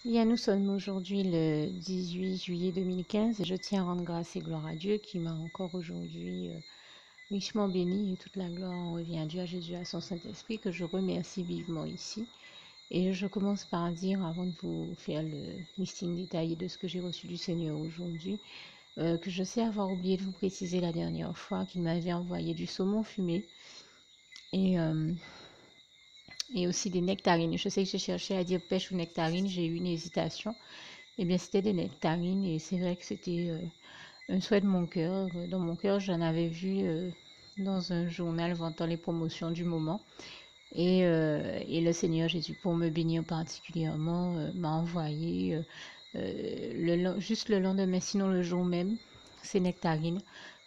Bien, nous sommes aujourd'hui le 18 juillet 2015 et je tiens à rendre grâce et gloire à Dieu qui m'a encore aujourd'hui richement béni et toute la gloire en revient à Dieu, à Jésus, à son Saint-Esprit que je remercie vivement ici. Et je commence par dire, avant de vous faire le listing détaillé de ce que j'ai reçu du Seigneur aujourd'hui, que je sais avoir oublié de vous préciser la dernière fois qu'il m'avait envoyé du saumon fumé et, euh, et aussi des nectarines. Je sais que j'ai cherché à dire pêche ou nectarine, j'ai eu une hésitation. Eh bien, c'était des nectarines et c'est vrai que c'était un souhait de mon cœur. Dans mon cœur, j'en avais vu dans un journal vantant les promotions du moment. Et le Seigneur Jésus, pour me bénir particulièrement, m'a envoyé juste le lendemain, sinon le jour même, ces nectarines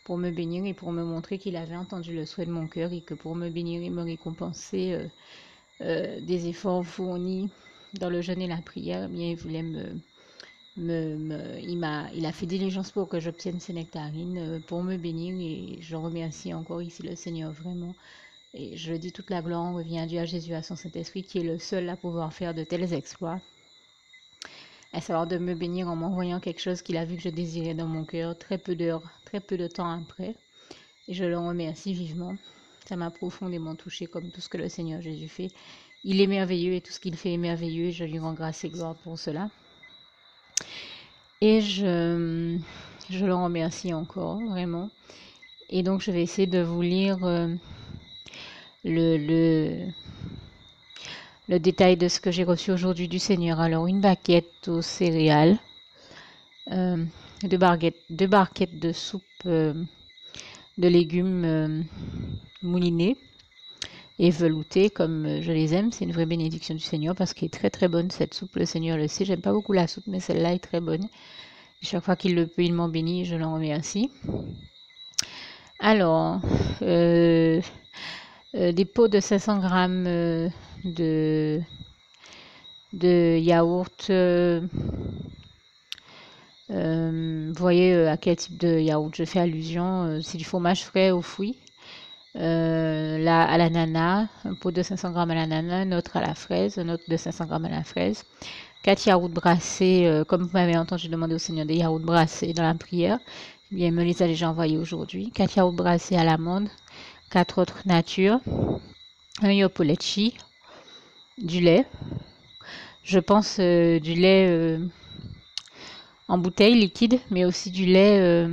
pour me bénir et pour me montrer qu'il avait entendu le souhait de mon cœur et que pour me bénir et me récompenser des efforts fournis dans le jeûne et la prière, eh bien, il voulait il a fait diligence pour que j'obtienne ces nectarines pour me bénir et je remercie encore ici le Seigneur vraiment. Et je dis toute la gloire revient à Dieu, à Jésus, à son Saint-Esprit qui est le seul à pouvoir faire de tels exploits, à savoir de me bénir en m'envoyant quelque chose qu'il a vu que je désirais dans mon cœur très peu d'heures, très peu de temps après. Et je le remercie vivement. Ça m'a profondément touché comme tout ce que le Seigneur Jésus fait. Il est merveilleux et tout ce qu'il fait est merveilleux et je lui rends grâce et gloire pour cela. Et je le remercie encore, vraiment. Et donc, je vais essayer de vous lire le, le, le détail de ce que j'ai reçu aujourd'hui du Seigneur. Alors, une baguette aux céréales, euh, deux barquettes de soupe de légumes moulinés et veloutés comme je les aime. C'est une vraie bénédiction du Seigneur parce qu'elle est très très bonne cette soupe. Le Seigneur le sait. J'aime pas beaucoup la soupe, mais celle-là est très bonne. Chaque fois qu'il le peut, il m'en bénit. Je l'en remercie. Alors, des pots de 500 grammes de, de yaourt. Vous voyez à quel type de yaourt je fais allusion. C'est du fromage frais aux fruits. À l'ananas, un pot de 500 grammes à l'ananas, un autre à la fraise, un autre de 500 grammes à la fraise. 4 yaourts brassés, comme vous m'avez entendu demander au Seigneur des yaourts brassés dans la prière. Eh bien, il me les a déjà envoyés aujourd'hui. 4 yaourts brassés à l'amande, 4 autres nature, un yopolechi, du lait. Je pense du lait en bouteille liquide, mais aussi du lait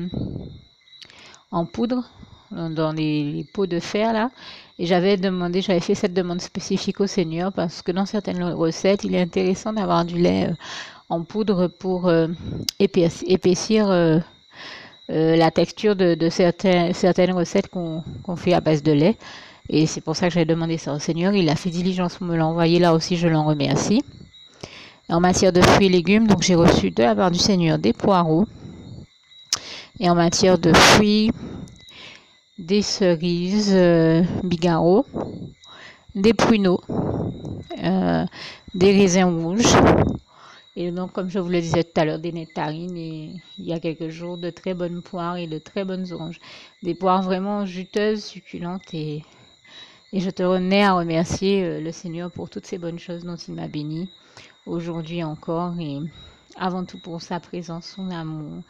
en poudre dans les pots de fer là. Et j'avais fait cette demande spécifique au Seigneur parce que dans certaines recettes, il est intéressant d'avoir du lait en poudre pour épaissir la texture de certaines recettes qu'on fait à base de lait. Et c'est pour ça que j'ai demandé ça au Seigneur. Il a fait diligence pour me l'envoyer. Là aussi, je l'en remercie. En matière de fruits et légumes, donc j'ai reçu de la part du Seigneur des poireaux. Et en matière de fruits, des cerises Bigaro, des pruneaux, euh, des raisins rouges. Et donc, comme je vous le disais tout à l'heure, des nectarines et il y a quelques jours, de très bonnes poires et de très bonnes oranges. Des poires vraiment juteuses, succulentes et je te tenais à remercier le Seigneur pour toutes ces bonnes choses dont il m'a béni aujourd'hui encore et avant tout pour sa présence, son amour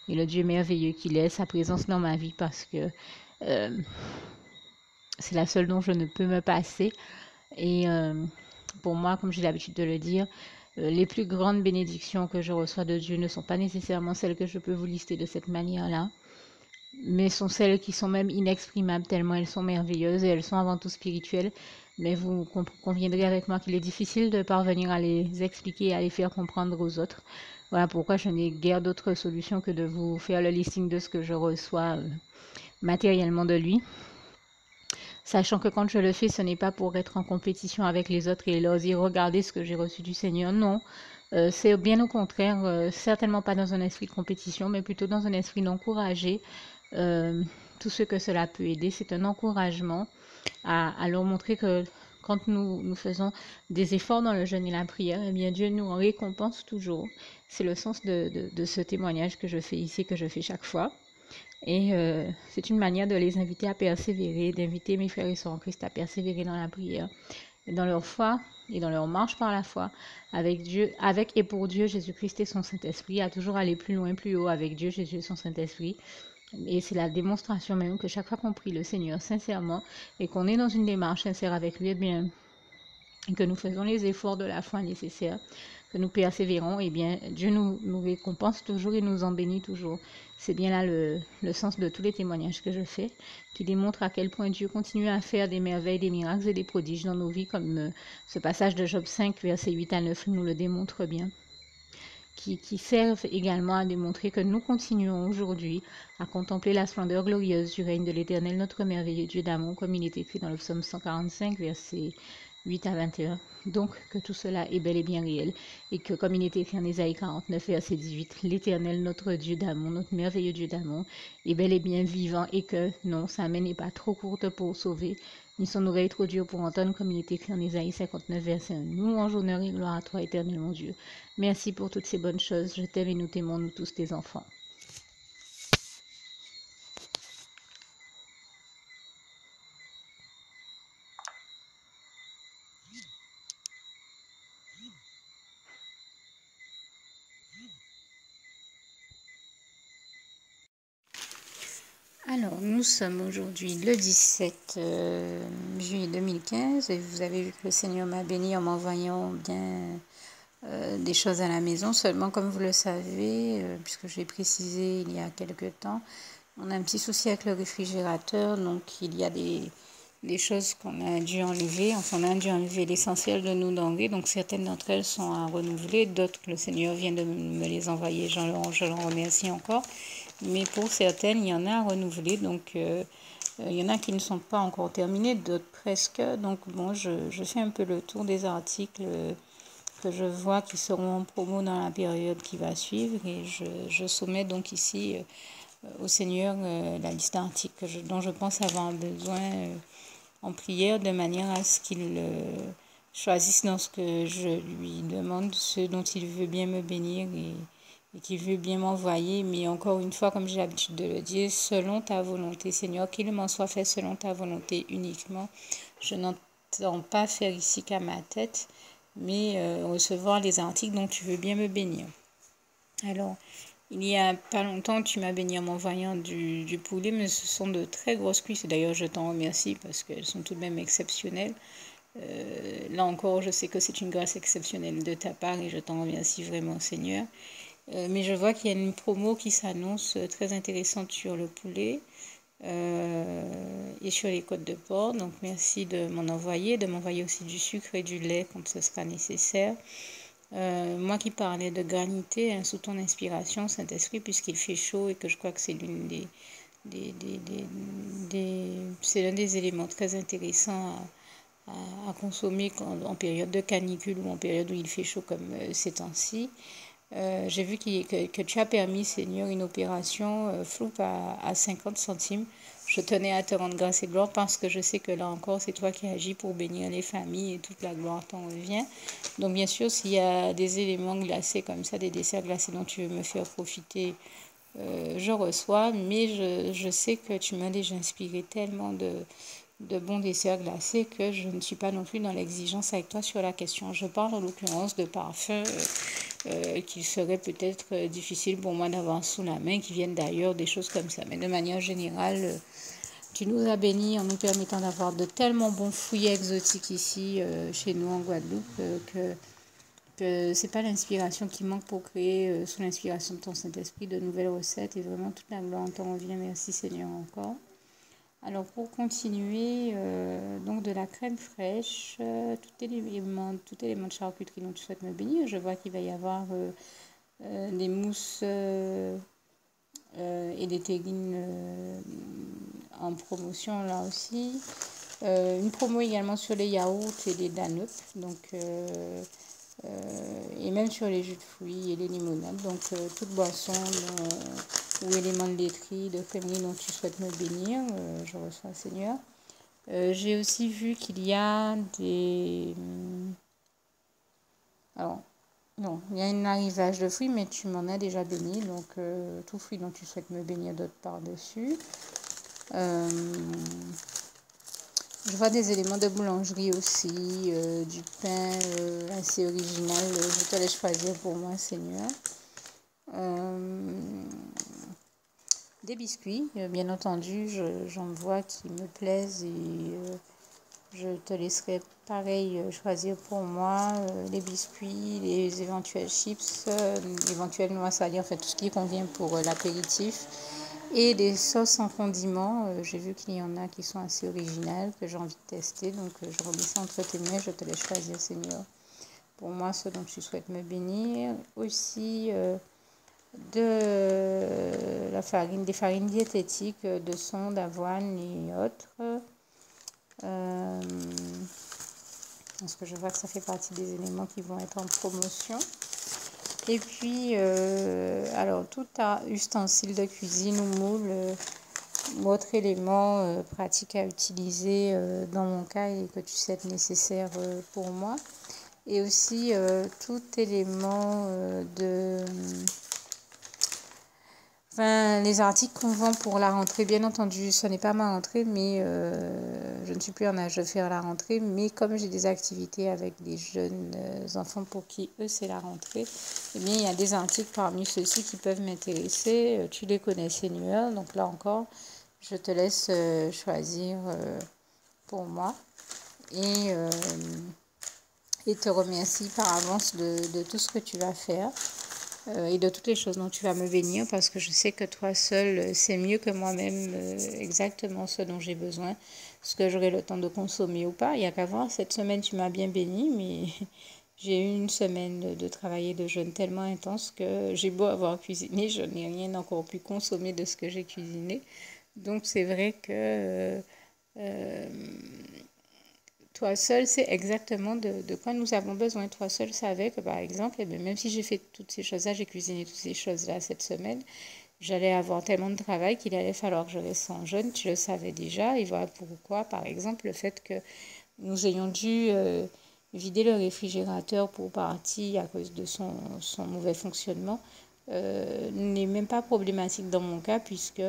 et le Dieu merveilleux qu'il est, sa présence dans ma vie parce que euh, c'est la seule dont je ne peux me passer. Et pour moi, comme j'ai l'habitude de le dire, les plus grandes bénédictions que je reçois de Dieu ne sont pas nécessairement celles que je peux vous lister de cette manière-là, mais sont celles qui sont même inexprimables tellement elles sont merveilleuses et elles sont avant tout spirituelles. Mais vous conviendrez avec moi qu'il est difficile de parvenir à les expliquer et à les faire comprendre aux autres. Voilà pourquoi je n'ai guère d'autre solution que de vous faire le listing de ce que je reçois matériellement de lui. Sachant que quand je le fais, ce n'est pas pour être en compétition avec les autres et leur dire regardez ce que j'ai reçu du Seigneur. Non, c'est bien au contraire, certainement pas dans un esprit de compétition, mais plutôt dans un esprit d'encourager tout ce que cela peut aider. C'est un encouragement à leur montrer que quand nous faisons des efforts dans le jeûne et la prière, eh bien Dieu nous en récompense toujours. C'est le sens de ce témoignage que je fais ici, que je fais chaque fois. Et c'est une manière de les inviter à persévérer, d'inviter mes frères et sœurs en Christ à persévérer dans la prière dans leur foi et dans leur marche par la foi avec Dieu, avec et pour Dieu, Jésus-Christ et son Saint-Esprit, à toujours aller plus loin, plus haut avec Dieu, Jésus et son Saint-Esprit. Et c'est la démonstration même que chaque fois qu'on prie le Seigneur sincèrement et qu'on est dans une démarche sincère avec lui, eh bien, et que nous faisons les efforts de la foi nécessaires, que nous persévérons, eh bien, Dieu nous récompense toujours et nous en bénit toujours. C'est bien là le sens de tous les témoignages que je fais, qui démontrent à quel point Dieu continue à faire des merveilles, des miracles et des prodiges dans nos vies, comme ce passage de Job 5, versets 8 à 9 nous le démontre bien. Qui servent également à démontrer que nous continuons aujourd'hui à contempler la splendeur glorieuse du règne de l'Éternel, notre merveilleux Dieu d'amour, comme il est écrit dans le psaume 145, versets 8 à 21. Donc, que tout cela est bel et bien réel, et que, comme il est écrit en Ésaïe 49, verset 18, l'Éternel, notre Dieu d'amour, notre merveilleux Dieu d'amour, est bel et bien vivant, et que, non, sa main n'est pas trop courte pour sauver, ni son oreille trop dure pour entendre, comme il est écrit en Ésaïe 59, verset 1. Louange, honneur et gloire à toi, éternel mon Dieu. Merci pour toutes ces bonnes choses. Je t'aime et nous t'aimons, nous tous tes enfants. Alors, nous sommes aujourd'hui le 17 juillet 2015 et vous avez vu que le Seigneur m'a béni en m'envoyant bien des choses à la maison. Seulement, comme vous le savez, puisque j'ai précisé il y a quelques temps, on a un petit souci avec le réfrigérateur, donc il y a des choses qu'on a dû enlever. Enfin, on a dû enlever l'essentiel de nos denrées, donc certaines d'entre elles sont à renouveler, d'autres, le Seigneur vient de me les envoyer, je l'en remercie encore. Mais pour certaines, il y en a à renouveler, donc il y en a qui ne sont pas encore terminées, d'autres presque. Donc bon, je fais un peu le tour des articles que je vois qui seront en promo dans la période qui va suivre et je soumets donc ici au Seigneur la liste d'articles dont je pense avoir besoin en prière de manière à ce qu'il choisisse dans ce que je lui demande, ce dont il veut bien me bénir et qu'il veut bien m'envoyer. Mais encore une fois, comme j'ai l'habitude de le dire, selon ta volonté, Seigneur, qu'il m'en soit fait selon ta volonté uniquement. Je n'entends pas faire ici qu'à ma tête, mais recevoir les articles dont tu veux bien me bénir. Alors, il y a pas longtemps, tu m'as béni en m'envoyant du poulet, mais ce sont de très grosses cuisses. D'ailleurs, je t'en remercie parce qu'elles sont tout de même exceptionnelles. Là encore, je sais que c'est une grâce exceptionnelle de ta part et je t'en remercie vraiment, Seigneur. Mais je vois qu'il y a une promo qui s'annonce très intéressante sur le poulet et sur les côtes de porc. Donc, merci de m'envoyer aussi du sucre et du lait quand ce sera nécessaire. Moi qui parlais de granité sous ton inspiration, Saint-Esprit, puisqu'il fait chaud et que je crois que c'est c'est l'un des éléments très intéressants à consommer en période de canicule ou en période où il fait chaud comme ces temps-ci. J'ai vu que tu as permis, Seigneur, une opération floupe à 50 centimes. Je tenais à te rendre grâce et gloire parce que je sais que là encore, c'est toi qui agis pour bénir les familles et toute la gloire t'en revient. Donc, bien sûr, s'il y a des éléments glacés comme ça, des desserts glacés dont tu veux me faire profiter, je reçois. Mais je sais que tu m'as déjà inspiré tellement de bons desserts glacés que je ne suis pas non plus dans l'exigence avec toi sur la question. Je parle en l'occurrence de parfums qu'il serait peut-être difficile pour moi d'avoir sous la main, qui viennent d'ailleurs, des choses comme ça. Mais de manière générale, tu nous as bénis en nous permettant d'avoir de tellement bons fruits exotiques ici, chez nous en Guadeloupe, que c'est pas l'inspiration qui manque pour créer, sous l'inspiration de ton Saint-Esprit, de nouvelles recettes. Et vraiment, toute la gloire en t'en revient. Merci Seigneur encore. Alors pour continuer, donc de la crème fraîche, tout élément de charcuterie dont tu souhaites me bénir. Je vois qu'il va y avoir des mousses et des terrines en promotion là aussi. Une promo également sur les yaourts et les danups, donc et même sur les jus de fruits et les limonades. Donc toute boisson ou éléments de laiterie, de crèmerie dont tu souhaites me bénir, je reçois Seigneur. J'ai aussi vu qu'il y a des... Alors, non, il y a un arrivage de fruits, mais tu m'en as déjà béni, donc tout fruit dont tu souhaites me bénir d'autre par-dessus. Je vois des éléments de boulangerie aussi, du pain assez original. Je te laisse choisir pour moi, Seigneur. Des biscuits, bien entendu, j'en vois qui me plaisent et je te laisserai pareil choisir pour moi les biscuits, les éventuels chips, éventuelles noix salées, en fait tout ce qui convient pour l'apéritif. Et des sauces en condiment, j'ai vu qu'il y en a qui sont assez originales, que j'ai envie de tester. Donc je remets ça entre tes mains, je te laisse choisir, Seigneur. Pour moi, ce dont tu souhaites me bénir. Aussi de la farine, des farines diététiques, de son, d'avoine et autres. Parce que je vois que ça fait partie des éléments qui vont être en promotion. Et puis, alors, tout ustensile de cuisine ou moule ou autre élément pratique à utiliser dans mon cas et que tu sais être nécessaire pour moi. Et aussi tout élément Enfin, les articles qu'on vend pour la rentrée, bien entendu, ce n'est pas ma rentrée, mais je ne suis plus en âge de faire la rentrée. Mais comme j'ai des activités avec des jeunes enfants pour qui, eux, c'est la rentrée, eh bien, il y a des articles parmi ceux-ci qui peuvent m'intéresser. Tu les connais, Seigneur. Donc là encore, je te laisse choisir pour moi. Et te remercie par avance de tout ce que tu vas faire. Et de toutes les choses dont tu vas me bénir parce que je sais que toi seul sais mieux que moi-même exactement ce dont j'ai besoin, ce que j'aurai le temps de consommer ou pas. Il n'y a qu'à voir, cette semaine tu m'as bien béni, mais j'ai eu une semaine de travail et de jeûne tellement intense que j'ai beau avoir cuisiné, je n'ai rien encore pu consommer de ce que j'ai cuisiné. Donc c'est vrai que toi seul sais exactement de quoi nous avons besoin. Toi seul savais que, par exemple, eh bien, même si j'ai fait toutes ces choses-là, j'ai cuisiné toutes ces choses-là cette semaine, j'allais avoir tellement de travail qu'il allait falloir que je reste en jeûne. Tu le savais déjà. Et voilà pourquoi, par exemple, le fait que nous ayons dû vider le réfrigérateur pour partie à cause de son mauvais fonctionnement n'est même pas problématique dans mon cas puisque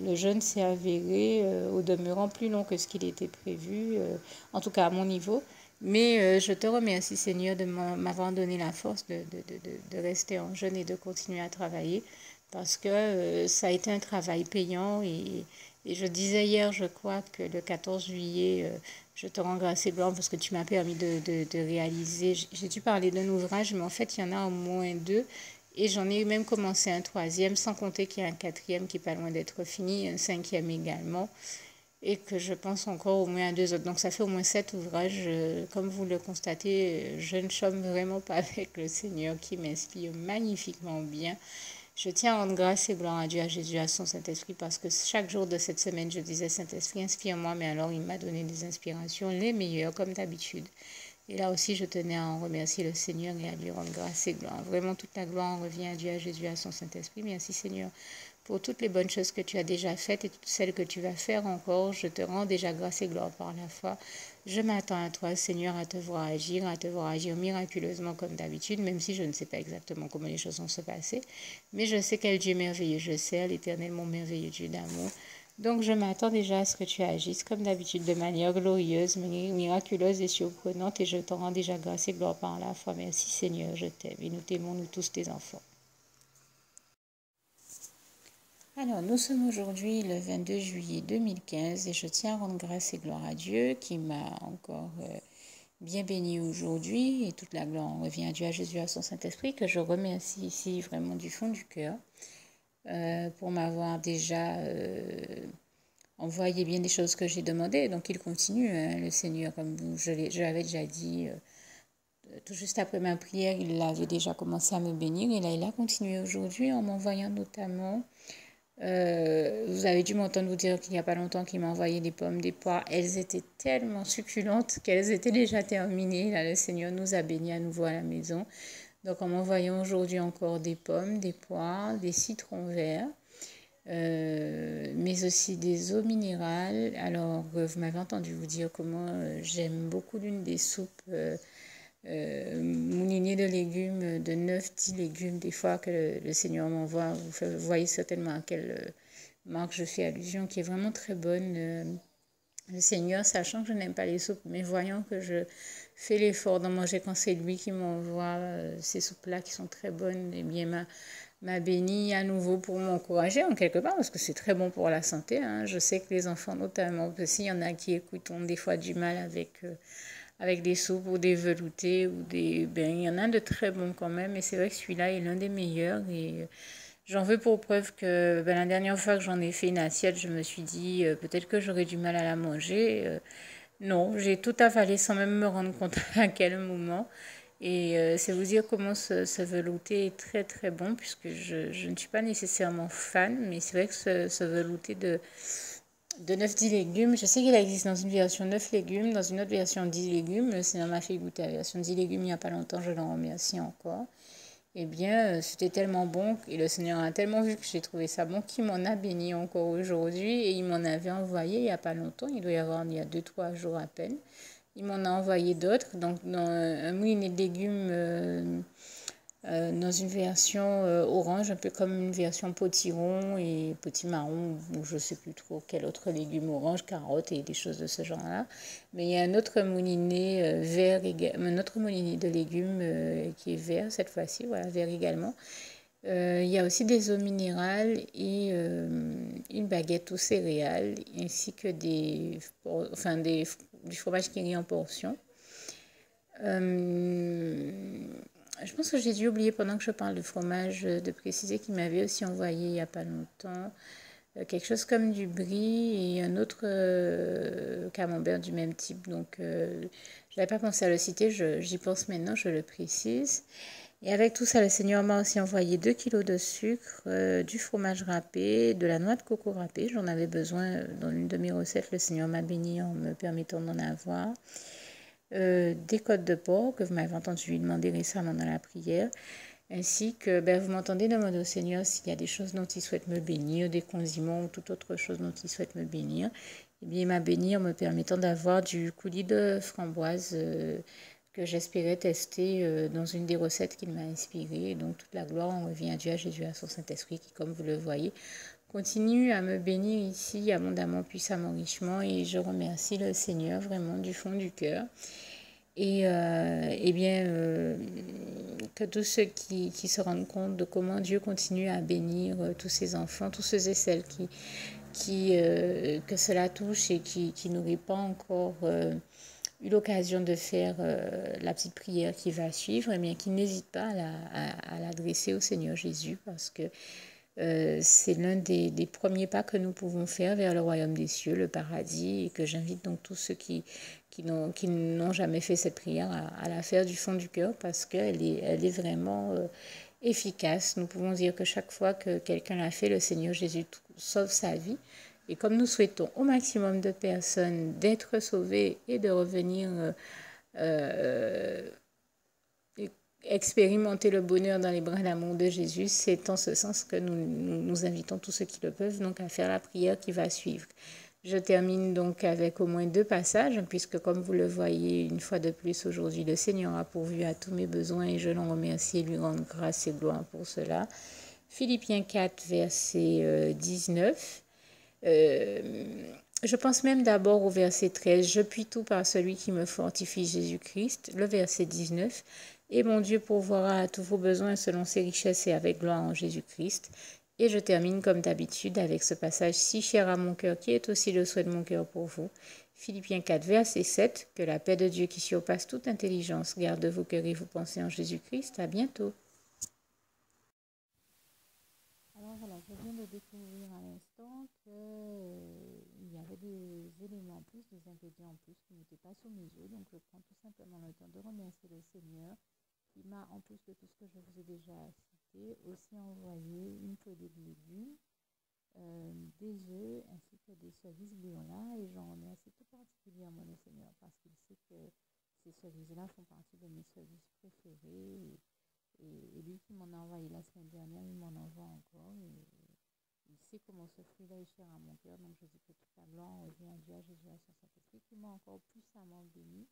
le jeûne s'est avéré au demeurant plus long que ce qu'il était prévu, en tout cas à mon niveau. Mais je te remercie, Seigneur, de m'avoir donné la force de rester en jeûne et de continuer à travailler parce que ça a été un travail payant. Et je disais hier, je crois que le 14 juillet, je te rends grâce et gloire parce que tu m'as permis de réaliser. J'ai dû parler d'un ouvrage, mais en fait, il y en a au moins deux. Et j'en ai même commencé un troisième, sans compter qu'il y a un quatrième qui est pas loin d'être fini, un cinquième également, et que je pense encore au moins à deux autres. Donc ça fait au moins 7 ouvrages. Comme vous le constatez, je ne chôme vraiment pas avec le Seigneur qui m'inspire magnifiquement bien. Je tiens à rendre grâce et gloire à Dieu, à Jésus, à son Saint-Esprit, parce que chaque jour de cette semaine, je disais, Saint-Esprit, inspire-moi, mais alors il m'a donné des inspirations, les meilleures, comme d'habitude. Et là aussi, je tenais à en remercier le Seigneur et à lui rendre grâce et gloire. Vraiment, toute la gloire en revient à Dieu, à Jésus, à son Saint-Esprit. Merci Seigneur pour toutes les bonnes choses que tu as déjà faites et toutes celles que tu vas faire encore. Je te rends déjà grâce et gloire par la foi. Je m'attends à toi, Seigneur, à te voir agir miraculeusement comme d'habitude, même si je ne sais pas exactement comment les choses vont se passer. Mais je sais quel Dieu merveilleux je sers, l'Éternel, mon merveilleux Dieu d'amour. Donc je m'attends déjà à ce que tu agisses comme d'habitude de manière glorieuse, miraculeuse et surprenante et je te rends déjà grâce et gloire par la foi. Merci Seigneur, je t'aime et nous t'aimons nous tous tes enfants. Alors nous sommes aujourd'hui le 22 juillet 2015 et je tiens à rendre grâce et gloire à Dieu qui m'a encore bien béni aujourd'hui et toute la gloire en revient à Dieu, à Jésus, à son Saint-Esprit que je remercie ici vraiment du fond du cœur pour m'avoir déjà envoyé bien des choses que j'ai demandées. Donc il continue, hein, le Seigneur, comme je l'avais déjà dit, tout juste après ma prière, il avait déjà commencé à me bénir. Et là, il a continué aujourd'hui en m'envoyant notamment, vous avez dû m'entendre vous dire qu'il n'y a pas longtemps qu'il m'a envoyé des pommes, des poires. Elles étaient tellement succulentes qu'elles étaient déjà terminées. Là, le Seigneur nous a bénis à nouveau à la maison. Donc en m'envoyant aujourd'hui encore des pommes, des poires, des citrons verts. Mais aussi des eaux minérales. Alors, vous m'avez entendu vous dire comment j'aime beaucoup l'une des soupes moulinées de légumes, de 9-10 légumes, des fois que le Seigneur m'envoie. Vous voyez certainement à quel marque je fais allusion, qui est vraiment très bonne. Le Seigneur, sachant que je n'aime pas les soupes, mais voyant que je fais l'effort d'en manger quand c'est lui qui m'envoie ces soupes-là qui sont très bonnes, eh bien, m'a béni à nouveau pour m'encourager en quelque part, parce que c'est très bon pour la santé. Hein. Je sais que les enfants, notamment, parce qu'il y en a qui écoutent, ont des fois du mal avec des soupes ou des veloutés, ou des... Ben, il y en a de très bons quand même, et c'est vrai que celui-là est l'un des meilleurs, et j'en veux pour preuve que ben, la dernière fois que j'en ai fait une assiette, je me suis dit peut-être que j'aurais du mal à la manger. Non, j'ai tout avalé sans même me rendre compte à quel moment. Et c'est vous dire comment ce velouté est très très bon, puisque je ne suis pas nécessairement fan, mais c'est vrai que ce velouté de 9-10 légumes, je sais qu'il existe dans une version 9 légumes, dans une autre version 10 légumes. Le Seigneur m'a fait goûter la version 10 légumes il n'y a pas longtemps, je l'en remercie encore. Eh bien, c'était tellement bon et le Seigneur a tellement vu que j'ai trouvé ça bon qu'il m'en a béni encore aujourd'hui et il m'en avait envoyé il n'y a pas longtemps, il doit y avoir il y a 2-3 jours à peine. Il m'en a envoyé d'autres, donc dans un moulinet de légumes dans une version orange, un peu comme une version potiron et potimarron, ou je ne sais plus trop quel autre légume orange, carottes et des choses de ce genre-là. Mais il y a un autre moulinet vert, un autre moulinet de légumes qui est vert cette fois-ci, voilà, vert également. Il y a aussi des eaux minérales et une baguette aux céréales, ainsi que du fromage qui est en portions. Je pense que j'ai dû oublier pendant que je parle de fromage de préciser qu'il m'avait aussi envoyé il n'y a pas longtemps quelque chose comme du brie et un autre camembert du même type. Donc je n'avais pas pensé à le citer, j'y pense maintenant, je le précise. Et avec tout ça, le Seigneur m'a aussi envoyé 2 kilos de sucre, du fromage râpé, de la noix de coco râpée. J'en avais besoin dans une de mes recettes. Le Seigneur m'a béni en me permettant d'en avoir. Des côtes de porc que vous m'avez entendu lui demander récemment dans la prière, ainsi que ben, vous m'entendez demander au Seigneur s'il y a des choses dont il souhaite me bénir, des condiments ou toute autre chose dont il souhaite me bénir. Eh bien, il m'a béni en me permettant d'avoir du coulis de framboise que j'espérais tester dans une des recettes qu'il m'a inspirées. Donc, toute la gloire en revient à Dieu, à Jésus, à son Saint-Esprit qui, comme vous le voyez, continue à me bénir ici abondamment, puissamment, richement. Et je remercie le Seigneur vraiment du fond du cœur. Et eh bien, que tous ceux qui se rendent compte de comment Dieu continue à bénir tous ses enfants, tous ceux et celles que cela touche et qui n'auraient pas encore eu l'occasion de faire la petite prière qui va suivre, eh bien, qu'ils n'hésitent pas à l'adresser au Seigneur Jésus parce que c'est l'un des premiers pas que nous pouvons faire vers le royaume des cieux, le paradis, et que j'invite donc tous ceux qui n'ont jamais fait cette prière à la faire du fond du cœur parce qu'elle elle est vraiment efficace. Nous pouvons dire que chaque fois que quelqu'un l'a fait, le Seigneur Jésus sauve sa vie. Et comme nous souhaitons au maximum de personnes d'être sauvées et de revenir euh, expérimenter le bonheur dans les bras d'amour de Jésus, c'est en ce sens que nous invitons tous ceux qui le peuvent donc à faire la prière qui va suivre. Je termine donc avec au moins 2 passages, puisque comme vous le voyez une fois de plus aujourd'hui, le Seigneur a pourvu à tous mes besoins et je l'en remercie et lui rends grâce et gloire pour cela. Philippiens 4, verset 19. Je pense même d'abord au verset 13. Je puis tout par celui qui me fortifie, Jésus-Christ. Le verset 19. Et mon Dieu pourvoira à tous vos besoins selon ses richesses et avec gloire en Jésus-Christ. Et je termine comme d'habitude avec ce passage si cher à mon cœur qui est aussi le souhait de mon cœur pour vous. Philippiens 4, verset 7. Que la paix de Dieu qui surpasse toute intelligence garde vos cœurs et vos pensées en Jésus-Christ. À bientôt. Alors voilà, je viens de découvrir à l'instant qu'il y avait des éléments en plus, des ingrédients en plus qui n'étaient pas sous mes yeux. Donc je prends tout simplement le temps de remercier le Seigneur qui m'a, en plus de tout ce que je vous ai déjà cité, aussi envoyé une pelée de légumes, des œufs ainsi que des cerises bouillon-là. Et j'en remercie tout particulièrement le Seigneur parce qu'il sait que ces cerises-là font partie de mes cerises préférées. Et lui qui m'en a envoyé la semaine dernière, il m'en envoie encore. Et il sait comment ce fruit-là est cher à mon cœur. Donc je dis que toute la gloire revient à Dieu, à Jésus, à son Saint-Esprit, qui m'a encore puissamment béni.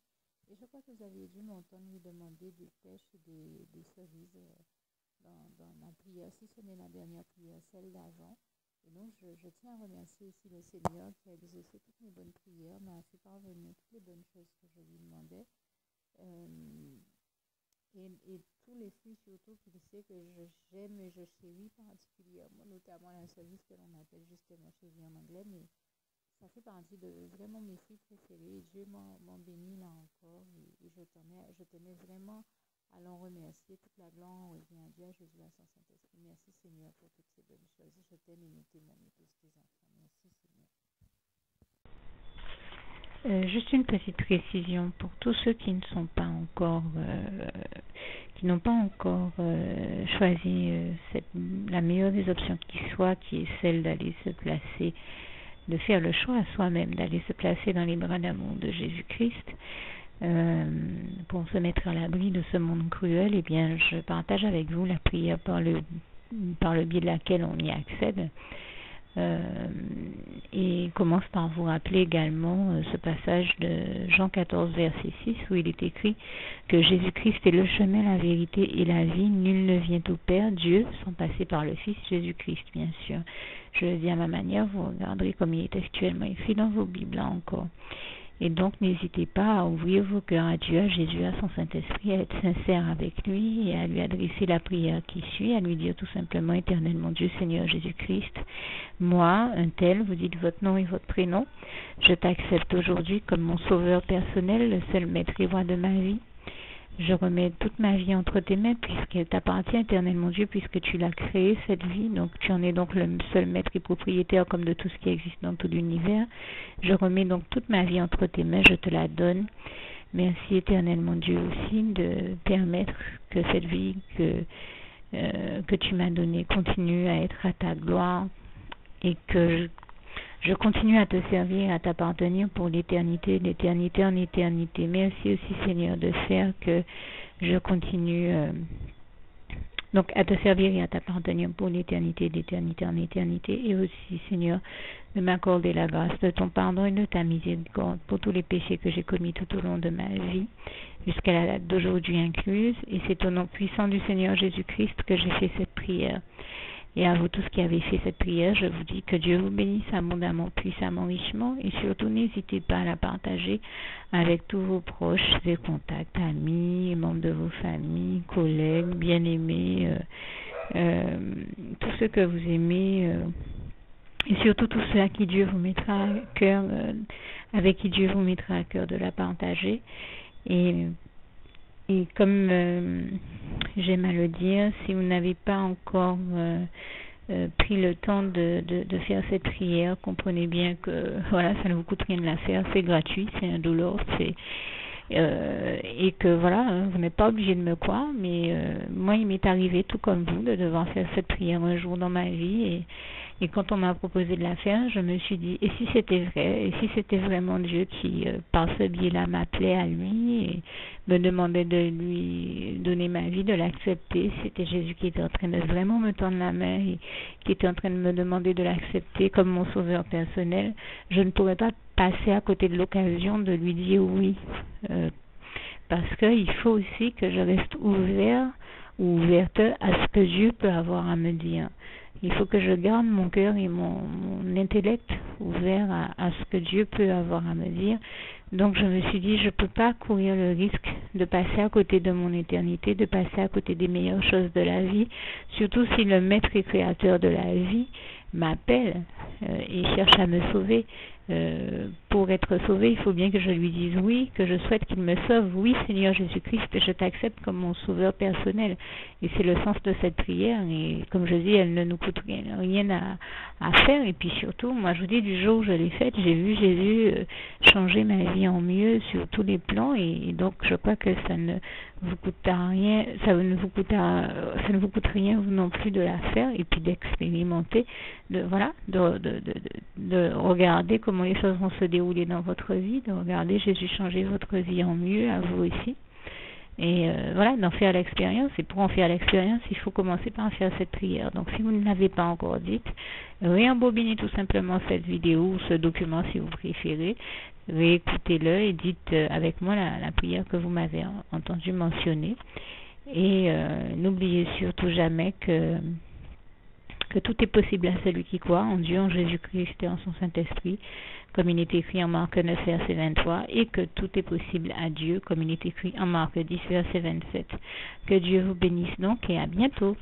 Et je crois que vous avez dû m'entendre lui demander des pêches et des cerises dans la prière. Si ce n'est la dernière prière, celle d'avant. Et donc, je tiens à remercier aussi le Seigneur qui a exaucé toutes mes bonnes prières, m'a fait parvenir toutes les bonnes choses que je lui demandais. Et tous les fruits surtout qu'il sait que j'aime et je chéris particulièrement, notamment la service que l'on appelle justement chérie en anglais, mais ça fait partie de vraiment mes fruits préférés. Dieu m'en bénit là encore et je tenais vraiment à l'en remercier. Toute la gloire revient à Dieu, à Jésus, à son Saint-Esprit. Merci Seigneur pour toutes ces bonnes choses. Je t'aime et nous témoignons tous tes enfants. Merci Seigneur. Juste une petite précision pour tous ceux qui ne sont pas encore, qui n'ont pas encore choisi la meilleure des options qui soit, qui est celle d'aller se placer, de faire le choix à soi-même, d'aller se placer dans les bras d'amour de Jésus-Christ, pour se mettre à l'abri de ce monde cruel. Eh bien, je partage avec vous la prière par le biais de laquelle on y accède. Et commence par vous rappeler également ce passage de Jean 14 verset 6 où il est écrit que Jésus-Christ est le chemin, la vérité et la vie. Nul ne vient au Père, Dieu, sans passer par le Fils Jésus-Christ, bien sûr. Je le dis à ma manière, vous regarderez comme il est actuellement écrit dans vos Bibles là encore. Et donc, n'hésitez pas à ouvrir vos cœurs à Dieu, à Jésus, à son Saint-Esprit, à être sincère avec lui et à lui adresser la prière qui suit, à lui dire tout simplement, Éternel mon Dieu, Seigneur Jésus-Christ, moi, un tel, vous dites votre nom et votre prénom, je t'accepte aujourd'hui comme mon sauveur personnel, le seul maître et roi de ma vie. Je remets toute ma vie entre tes mains puisqu'elle t'appartient, Éternel mon Dieu, puisque tu l'as créée, cette vie. Donc tu en es donc le seul maître et propriétaire comme de tout ce qui existe dans tout l'univers. Je remets donc toute ma vie entre tes mains, je te la donne. Merci, Éternel mon Dieu, aussi de permettre que cette vie que tu m'as donnée continue à être à ta gloire et que je continue à te servir, à t'appartenir pour l'éternité, d'éternité en éternité. Merci aussi, Seigneur, de faire que je continue donc à te servir et à t'appartenir pour l'éternité, d'éternité en éternité. Et aussi, Seigneur, de m'accorder la grâce de ton pardon et de ta miséricorde pour tous les péchés que j'ai commis tout au long de ma vie, jusqu'à la date d'aujourd'hui incluse. Et c'est au nom puissant du Seigneur Jésus-Christ que j'ai fait cette prière. Et à vous tous qui avez fait cette prière, je vous dis que Dieu vous bénisse abondamment, puissamment, richement. Et surtout, n'hésitez pas à la partager avec tous vos proches et contacts, amis, membres de vos familles, collègues, bien-aimés, tous ceux que vous aimez, et surtout tous ceux à qui Dieu vous mettra à cœur, avec qui Dieu vous mettra à cœur de la partager. Et comme j'aime à le dire, si vous n'avez pas encore pris le temps de faire cette prière, comprenez bien que voilà, ça ne vous coûte rien de la faire, c'est gratuit, c'est indolore, et que voilà, vous n'êtes pas obligé de me croire, mais moi il m'est arrivé tout comme vous de devoir faire cette prière un jour dans ma vie, et quand on m'a proposé de la faire, je me suis dit, et si c'était vrai, et si c'était vraiment Dieu qui, par ce biais-là, m'appelait à lui et me demandait de lui donner ma vie, de l'accepter, c'était Jésus qui était en train de vraiment me tendre la main et qui était en train de me demander de l'accepter comme mon sauveur personnel, je ne pourrais pas passer à côté de l'occasion de lui dire oui, parce qu'il faut aussi que je reste ouvert ou ouverte à ce que Dieu peut avoir à me dire. Il faut que je garde mon cœur et mon intellect ouvert à ce que Dieu peut avoir à me dire. Donc je me suis dit, je ne peux pas courir le risque de passer à côté de mon éternité, de passer à côté des meilleures choses de la vie, surtout si le maître et créateur de la vie m'appelle et cherche à me sauver. Pour être sauvé, il faut bien que je lui dise oui, que je souhaite qu'il me sauve. Oui, Seigneur Jésus-Christ, je t'accepte comme mon sauveur personnel. Et c'est le sens de cette prière. Et comme je dis, elle ne nous coûte rien à faire. Et puis surtout, moi je vous dis, du jour où je l'ai faite, j'ai vu Jésus changer ma vie en mieux sur tous les plans. Et donc je crois que ça ne vous coûtera rien, ça ne vous coûte rien vous non plus de la faire et puis d'expérimenter, de regarder comment les choses vont se dérouler dans votre vie, de regarder Jésus changer votre vie en mieux, à vous aussi. Et voilà, d'en faire l'expérience. Et pour en faire l'expérience, il faut commencer par faire cette prière. Donc si vous ne l'avez pas encore dite, réembobinez tout simplement cette vidéo ou ce document si vous préférez, réécoutez-le et dites avec moi la prière que vous m'avez entendu mentionner. Et n'oubliez surtout jamais que que tout est possible à celui qui croit en Dieu, en Jésus-Christ et en son Saint-Esprit, comme il est écrit en Marc 9, verset 23, et que tout est possible à Dieu, comme il est écrit en Marc 10, verset 27. Que Dieu vous bénisse donc et à bientôt.